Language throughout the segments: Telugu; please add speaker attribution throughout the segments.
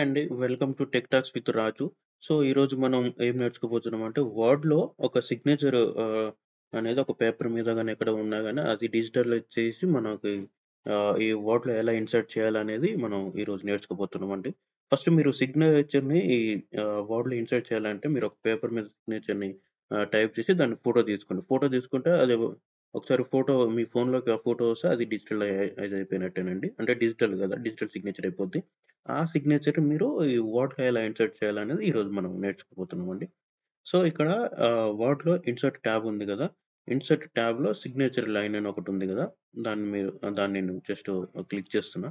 Speaker 1: అండి. Welcome to tech talks with Raju. ఈరోజు మనం ఏం నేర్చుకోబోతున్నామంటే వర్డ్‌లో ఒక సిగ్నేచర్ అనేది ఒక పేపర్ మీద గాని ఎక్కడ ఉన్నా గాని అది డిజిటలైజ్ చేసి మనకి ఈ వర్డ్‌లో ఎలా ఇన్సర్ట్ చేయాలనేది మనం ఈరోజు నేర్చుకోబోతున్నామండి. ఫస్ట్ మీరు సిగ్నేచర్‌ని వర్డ్‌లో ఇన్సర్ట్ చేయాలంటే మీరు ఒక పేపర్ మీద సిగ్నేచర్‌ని టైప్ చేసి దాన్ని ఫోటో తీసుకోండి. ఫోటో తీసుకుంటే అది ఒకసారి ఫోటో మీ ఫోన్‌లోకి ఆ ఫోటో వస్తే అది డిజిటలైజ్ అయిపోయినట్టేనండి. అంటే డిజిటల్ గదా! డిజిటల్ సిగ్నేచర్ అయిపోద్ది. ఆ సిగ్నేచర్ మీరు ఈ వర్డ్‌లో ఎలా ఇన్సర్ట్ చేయాలనేది ఈరోజు మనం నేర్చుకోబోతున్నామండి. ఇక్కడ వర్డ్‌లో ఇన్సర్ట్ ట్యాబ్ ఉంది గదా! ఇన్సర్ట్ ట్యాబ్‌లో సిగ్నేచర్ లైన్ అని ఒకటుంది గదా! దాన్ని నేను జస్ట్ క్లిక్ చేస్తున్నా.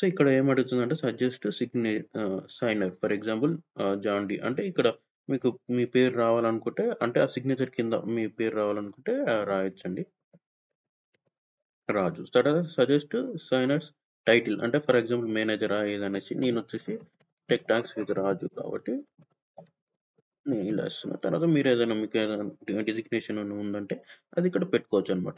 Speaker 1: ఇక్కడ ఏమడుగుతుందంటే suggest signer for example John D అంటే ఇక్కడ మీకు మీ పేరు రావాలనుకుంటే అంటే ఆ సిగ్నేచర్ కింద మీ పేరు రావాలనుకుంటే రాయొచ్చండి. రాజు. తర్వాత సజెస్ట్ సైనర్స్ టైటిల్ అంటే ఫర్ ఎగ్జాంపుల్ మేనేజరా ఏదనేసి నేనొచ్చేసి టెక్ టాక్స్ విత్ రాజు కాబట్టి నేను ఇలా ఇస్తున్నా. తర్వాత మీరేదైనా మీకేదైనా డెసిగ్నేషన్ అని ఉందంటే అది ఇక్కడ పెట్టుకోవచ్చనమాట.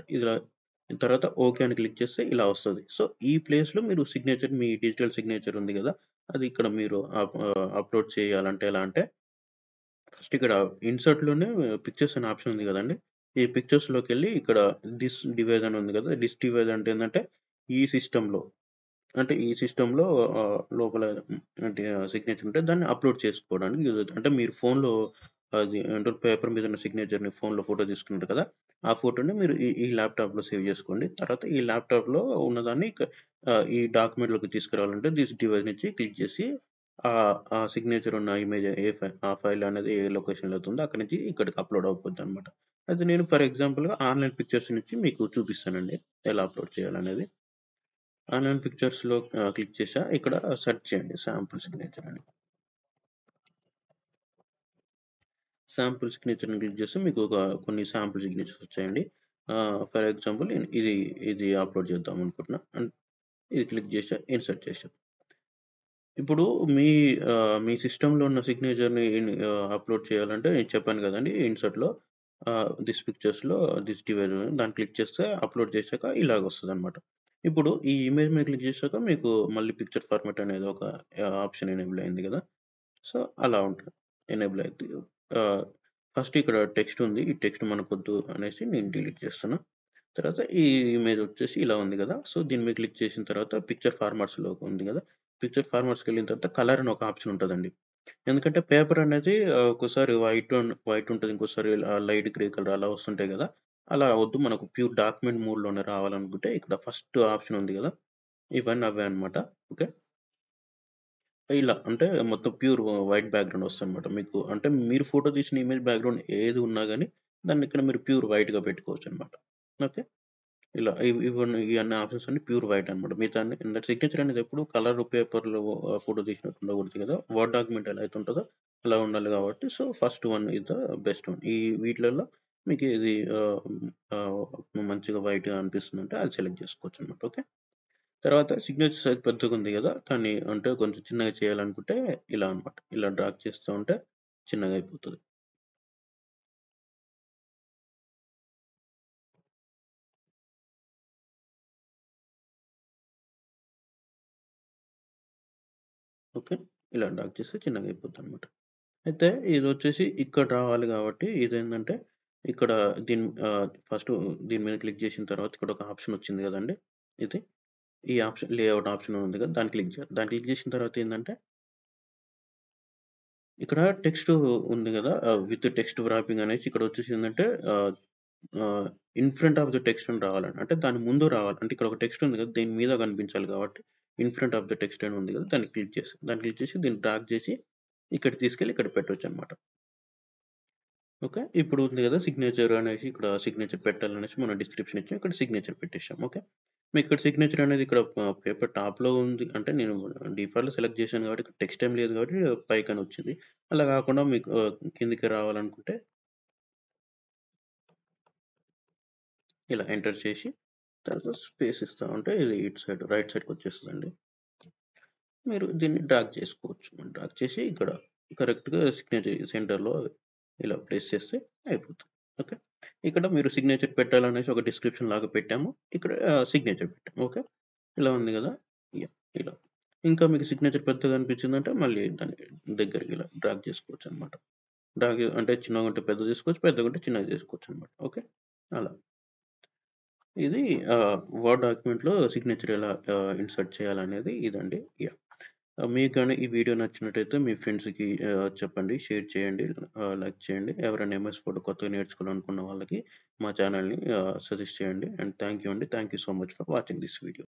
Speaker 1: తర్వాత ఓకే అని క్లిక్ చేస్తే ఇలా వస్తది. ఈ ప్లేస్‌లో మీరు సిగ్నేచర్ మీ డిజిటల్ సిగ్నేచర్ ఉంది గదా! అది ఇక్కడ మీరు అప్‌లోడ్ చేయాలంటే ఎలా అంటే ఫస్ట్ ఇక్కడ ఇన్సర్ట్‌లోనే పిక్చర్స్ అనే ఆప్షన్ ఉంది గదండీ! ఈ పిక్చర్స్‌లోకెళ్ళి ఇక్కడ డివైస్ అని ఉంది గదా! డివైస్ అంటే ఏందంటే ఈ సిస్టమ్‌లో అంటే ఈ సిస్టమ్‌లో లోపల అంటే సిగ్నేచర్ ఉంటే దాన్ని అప్‌లోడ్ చేసుకోవడానికి యూజ్ అవుతుంది. అంటే మీరు ఫోన్‌లో అది అంటే పేపర్ మీద ఉన్న సిగ్నేచర్‌ని ఫోన్‌లో ఫోటో తీసుకున్నారు కదా! ఆ ఫోటోని మీరు ఈ ల్యాప్‌టాప్‌లో సేవ్ చేసుకోండి. తర్వాత ఈ ల్యాప్‌టాప్‌లో ఉన్నదాన్ని ఈ డాక్యుమెంట్‌లోకి తీసుకురావాలంటే దిస్ డివైస్ నుంచి క్లిక్ చేసి ఆ సిగ్నేచర్ ఉన్న ఇమేజ్ ఆ ఫైల్ అనేది ఏ లొకేషన్‌లో అవుతుందో అక్కడి నుంచి ఇక్కడికి అప్‌లోడ్ అయిపోద్దనమాట. అయితే నేను ఫర్ ఎగ్జాంపుల్‌గా ఆన్‌లైన్ పిక్చర్స్ నుంచి మీకు చూపిస్తానండి. ఎలా అప్‌లోడ్ చేయాలనేది. ఆన్‌లైన్ పిక్చర్స్‌లో క్లిక్ చేశా. ఇక్కడ సెర్చ్ చేయండి శాంపుల్ సిగ్నేచర్ అని. శాంపుల్ సిగ్నేచర్‌ని క్లిక్ చేస్తే మీకు కొన్ని శాంపుల్ సిగ్నేచర్స్ వచ్చాయండి. ఫర్ ఎగ్జాంపుల్ నేను ఇది అప్‌లోడ్ చేద్దాం అనుకుంటున్నా. ఇది క్లిక్ చేశా. ఇన్సర్ట్ చేశా. ఇప్పుడు మీ మీ సిస్టమ్‌లో ఉన్న సిగ్నేచర్‌ని అప్‌లోడ్ చేయాలంటే నేను చెప్పాను కదండీ! ఇన్సర్ట్‌లో థిస్ పిక్చర్స్‌లో థిస్ డివైస్ దాన్ని క్లిక్ చేస్తే అప్‌లోడ్ చేశాక ఇలాగొస్తదనమాట. ఇప్పుడు ఈ ఇమేజ్ మీద క్లిక్ చేశాక మీకు మళ్ళీ పిక్చర్ ఫార్మాట్ అనేది ఒక ఆప్షన్ ఎనేబుల్ అయింది కదా! సో, అలా ఉంటది. ఎనేబుల్ అయిద్ది. ఆహ్, ఫస్ట్ ఇక్కడ టెక్స్ట్ ఉంది. ఈ టెక్స్ట్ మనకొద్దు అనేసి నేను డిలీట్ చేస్తున్నా. తర్వాత ఈ ఇమేజ్ వచ్చేసి ఇలా ఉంది గదా! దీని మీద క్లిక్ చేసిన తర్వాత పిక్చర్ ఫార్మాట్స్‌లో ఉంది గదా! పిక్చర్ ఫార్మాట్స్‌కెళ్ళిన తర్వాత కలర్ అని ఒక ఆప్షన్ ఉంటదండి. ఎందుకంటే పేపర్ అనేది ఒక్కోసారి వైట్ ఉంటది. ఇంకోసారి లైట్ గ్రే కలర్ అలా వస్తుంటాయి గదా! అలా వద్దు మనకు ప్యూర్ డాక్యుమెంట్ మోడ్‌లోనే రావాలనుకుంటే ఇక్కడ ఫస్ట్ ఆప్షన్ ఉంది గదా! ఇవన్నీ అవే అన్నమాట. ఓకే. ఇలా అంటే మొత్తం ప్యూర్ వైట్ బ్యాక్‌గ్రౌండ్ వస్తదనమాట. మీకు అంటే మీరు ఫోటో తీసిన ఇమేజ్ బ్యాక్‌గ్రౌండ్ ఏది ఉన్నా గాని దాన్ని ఇక్కడ మీరు ప్యూర్ వైట్‌గా పెట్టుకోవచ్చనమాట. ఓకే. ఇలా ఇవన్నీ ఆప్షన్స్ అన్నీ ప్యూర్ వైట్ అనమాట. మిగతాన్ని సిగ్నేచర్ అనేది ఎప్పుడు కలర్ పేపర్‌లో ఫోటో తీసినట్టు ఉండకూడదు కదా! వర్డ్ డాక్యుమెంట్ ఎలా అయితే ఉంటదో అలా ఉండాలి కాబట్టి first one is the best one. వీటిలలో మీకు ఇది మంచిగా వైట్‌గా అనిపిస్తుందంటే అది సెలెక్ట్ చేసుకోవచ్చనమాట. ఓకే. తర్వాత సిగ్నేచర్ సైజ్ పెద్దగుంది గదా! దాన్ని అంటే కొంచెం చిన్నగా చేయాలనుకుంటే ఇలా అనమాట. ఇలా డ్రాగ్ చేస్తూ ఉంటే చిన్నగా అయిపోతది. ఓకే. ఇలా డ్రాగ్ చేస్తే చిన్నగా అయిపోద్దనమాట. అయితే ఇదొచ్చేసి ఇక్కడ రావాలి గాబట్టి ఇదేంటంటే ఇక్కడ ఫస్ట్ దీని మీద క్లిక్ చేసిన తర్వాత ఇక్కడ ఒక ఆప్షన్ వచ్చింది గదండీ! ఇది. ఈ ఆప్షన్ లేఅవుట్ ఆప్షన్ ఉంది కదా! దాన్ని క్లిక్ చేయాలి. దాన్ని క్లిక్ చేసిన తర్వాత ఏందంటే ఇక్కడ టెక్స్ట్ ఉంది గదా! విత్ టెక్స్ట్ వ్రాపింగ్ అనేసి ఇక్కడొచ్చేసి ఏందంటే ఆహ్, ఆహ్, in front of the text అని రావాలండి. అంటే దాని ముందు రావాలి. అంటే ఇక్కడ ఒక టెక్స్ట్ ఉంది కదా! దీని మీద కనిపించాలి కాబట్టి in front of the text అని ఉంది కదా! దాన్ని క్లిక్ చేసి దీన్ని డ్రాగ్ చేసి ఇక్కడికి తీసుకెళ్ళి ఇక్కడ పెట్టొచ్చనమాట. ఓకే. ఇప్పుడు ఉంది గదా! సిగ్నేచర్ అనేసి ఇక్కడ సిగ్నేచర్ పెట్టాలనేసి మనం డిస్క్రిప్షన్ ఇచ్చాం. ఇక్కడ సిగ్నేచర్ పెట్టేసాం. ఓకే. మీకిక్కడ సిగ్నేచర్ అనేది ఇక్కడ పేపర్ టాప్‌లో ఉంది. అంటే నేను డిఫాల్ట్‌లో సెలెక్ట్ చేశాను కాబట్టి ఇక్కడ టెక్స్ట్ ఏం లేదు కాబట్టి పైకని వచ్చింది. అలా కాకుండా మీకు కిందకి రావాలనుకుంటే ఇలా ఎంటర్ చేసి తర్వాత స్పేస్ ఇస్తా ఉంటే ఇది ఇటు సైడ్ రైట్ సైడ్‌కొచ్చేస్తదండి. మీరు దీన్ని డ్రాగ్ చేసుకోవచ్చు. డ్రాగ్ చేసి ఇక్కడ కరెక్ట్‌గా సిగ్నేచర్ సెంటర్‌లో ఇలా ప్లేస్ చేస్తే అయిపోతుంది. ఓకే. ఇక్కడ మీరు సిగ్నేచర్ పెట్టాలనేసి ఒక డిస్క్రిప్షన్ లాగా పెట్టాము. ఇక్కడ సిగ్నేచర్ పెట్టాము. ఓకే. ఇలా ఉంది గదా! యాహ్! ఇలా. ఇంకా మీకు సిగ్నేచర్ పెద్దగా అనిపించిందంటే మళ్ళీ దాన్ని దగ్గరికి ఇలా డ్రాగ్ చేసుకోవచ్చనమాట. డ్రాగ్ అంటే చిన్నగుంటే పెద్దది చేసుకోవచ్చు. పెద్దగుంటే చిన్నది చేసుకోవచ్చనమాట. ఓకే. అలా. ఇది వర్డ్ డాక్యుమెంట్‌లో సిగ్నేచర్ ఎలా ఇన్సర్ట్ చేయాలనేది ఇదండి. యాహ్! మీకు గాని ఈ వీడియో నచ్చినట్టయితే మీ ఫ్రెండ్స్‌కి చెప్పండి. షేర్ చేయండి. లైక్ చేయండి. ఎవరైనా ఎంఎస్ వర్డ్ కొత్తగా నేర్చుకోవాలనుకున్న వాళ్ళకి మా ఛానెల్‌ని సజెస్ట్ చేయండి. అండ్ థాంక్ యూ అండి. Thank you so much for watching this video.